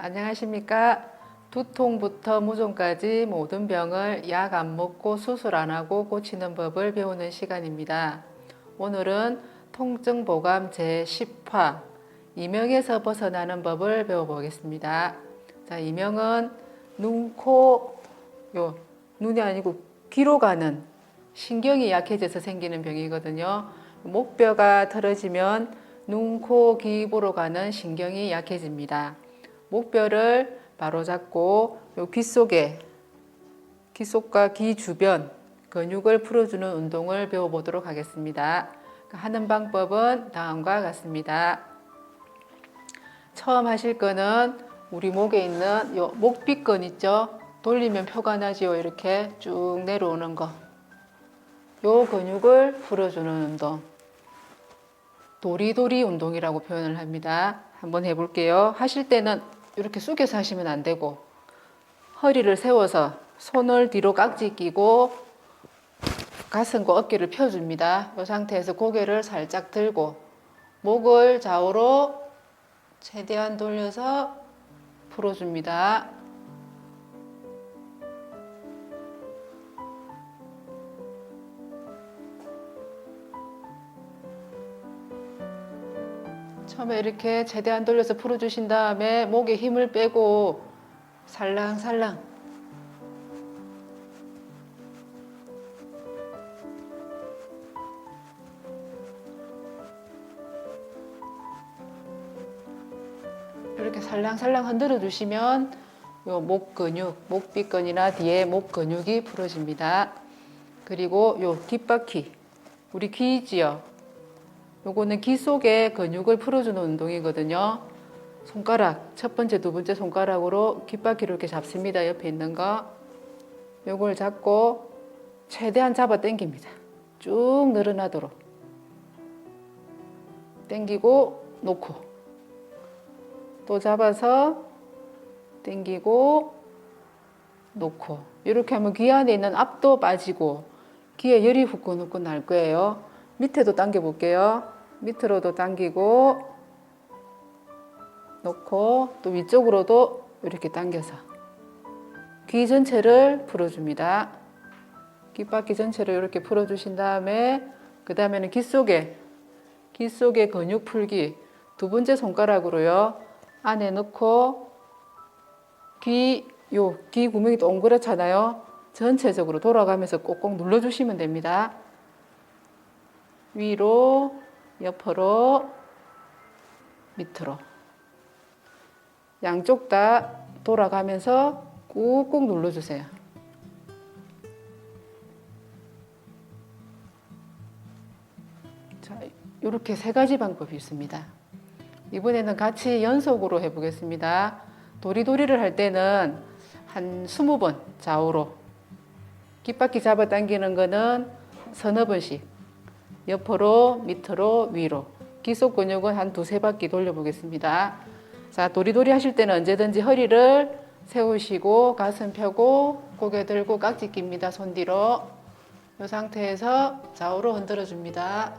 안녕하십니까. 두통부터 무좀까지 모든 병을 약 안 먹고 수술 안 하고 고치는 법을 배우는 시간입니다. 오늘은 통증보감 제10화 이명에서 벗어나는 법을 배워보겠습니다. 자, 이명은 눈, 코, 눈이 아니고 귀로 가는 신경이 약해져서 생기는 병이거든요. 목뼈가 틀어지면 눈, 코, 귀, 입으로 가는 신경이 약해집니다. 목뼈를 바로잡고 귓속과 귀 주변 근육을 풀어주는 운동을 배워보도록 하겠습니다. 하는 방법은 다음과 같습니다. 처음 하실 거는 우리 목에 있는 요 목빗근 있죠? 돌리면 표가 나지요. 이렇게 쭉 내려오는 거. 요 근육을 풀어주는 운동. 도리도리 운동이라고 표현을 합니다. 한번 해볼게요. 하실 때는 이렇게 숙여서 하시면 안 되고 허리를 세워서 손을 뒤로 깍지 끼고 가슴과 어깨를 펴줍니다. 이 상태에서 고개를 살짝 들고 목을 좌우로 최대한 돌려서 풀어줍니다. 처음에 이렇게 최대한 돌려서 풀어주신 다음에 목에 힘을 빼고 살랑살랑 이렇게 살랑살랑 흔들어 주시면 요 목 근육, 목빗근이나 뒤에 목 근육이 풀어집니다. 그리고 요 귓바퀴, 우리 귀지요. 요거는 귀 속에 근육을 풀어주는 운동이거든요. 손가락, 첫 번째, 두 번째 손가락으로 귓바퀴를 이렇게 잡습니다. 옆에 있는 거. 요걸 잡고 최대한 잡아 당깁니다. 쭉 늘어나도록. 당기고 놓고. 또 잡아서 당기고 놓고. 이렇게 하면 귀 안에 있는 압도 빠지고 귀에 열이 후끈후끈 날 거예요. 밑에도 당겨 볼게요. 밑으로도 당기고 놓고 또 위쪽으로도 이렇게 당겨서 귀 전체를 풀어줍니다. 귓바퀴 전체를 이렇게 풀어주신 다음에 그 다음에는 귀 속에 근육 풀기 두 번째 손가락으로요. 안에 넣고 귀 구멍이 동그랗잖아요. 전체적으로 돌아가면서 꼭꼭 눌러주시면 됩니다. 위로, 옆으로, 밑으로. 양쪽 다 돌아가면서 꾹꾹 눌러주세요. 자, 이렇게 세 가지 방법이 있습니다. 이번에는 같이 연속으로 해보겠습니다. 도리도리를 할 때는 한 20번 좌우로 귓바퀴 잡아 당기는 거는 서너 번씩 옆으로, 밑으로, 위로 귀 속 근육은 한 두세 바퀴 돌려보겠습니다. 자, 도리도리 하실 때는 언제든지 허리를 세우시고 가슴 펴고 고개 들고 깍지 낍니다. 손 뒤로. 이 상태에서 좌우로 흔들어 줍니다.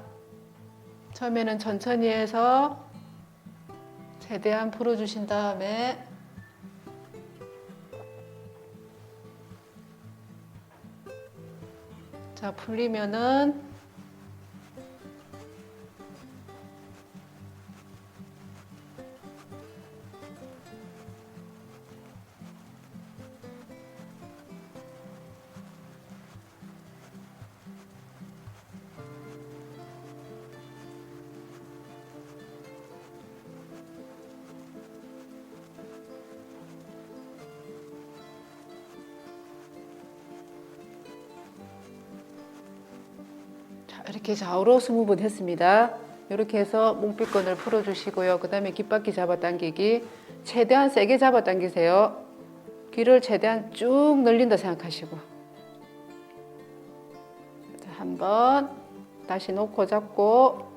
처음에는 천천히 해서 최대한 풀어주신 다음에 자, 풀리면은 이렇게 좌우로 20번 했습니다. 이렇게 해서 목빗근을 풀어주시고요. 그 다음에 귓바퀴 잡아당기기 최대한 세게 잡아당기세요. 귀를 최대한 쭉 늘린다 생각하시고 한번 다시 놓고 잡고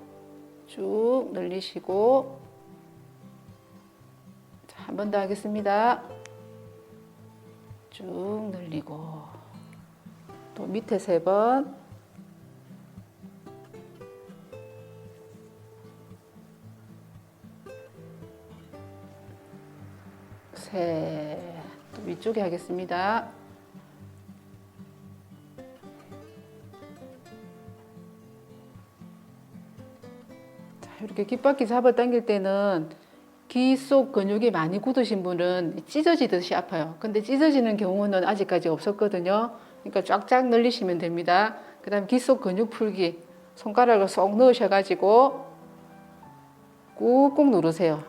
쭉 늘리시고 한 번 더 하겠습니다. 쭉 늘리고 또 밑에 3번 셋. 또 위쪽에 하겠습니다. 자, 이렇게 귓바퀴 잡아 당길 때는 귀 속 근육이 많이 굳으신 분은 찢어지듯이 아파요. 근데 찢어지는 경우는 아직까지 없었거든요. 그러니까 쫙쫙 늘리시면 됩니다. 그 다음에 귀 속 근육 풀기. 손가락을 쏙 넣으셔가지고 꾹꾹 누르세요.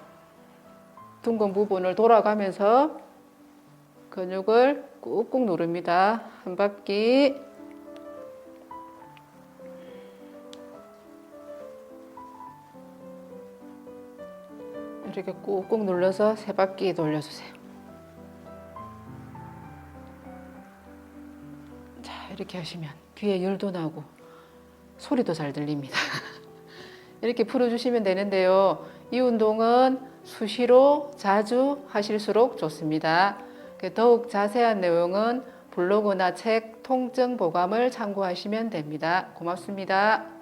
둥근 부분을 돌아가면서 근육을 꾹꾹 누릅니다. 한 바퀴. 이렇게 꾹꾹 눌러서 3바퀴 돌려주세요. 자, 이렇게 하시면 귀에 열도 나고 소리도 잘 들립니다. 이렇게 풀어주시면 되는데요. 이 운동은 수시로 자주 하실수록 좋습니다. 더욱 자세한 내용은 블로그나 책, 통증 보감을 참고하시면 됩니다. 고맙습니다.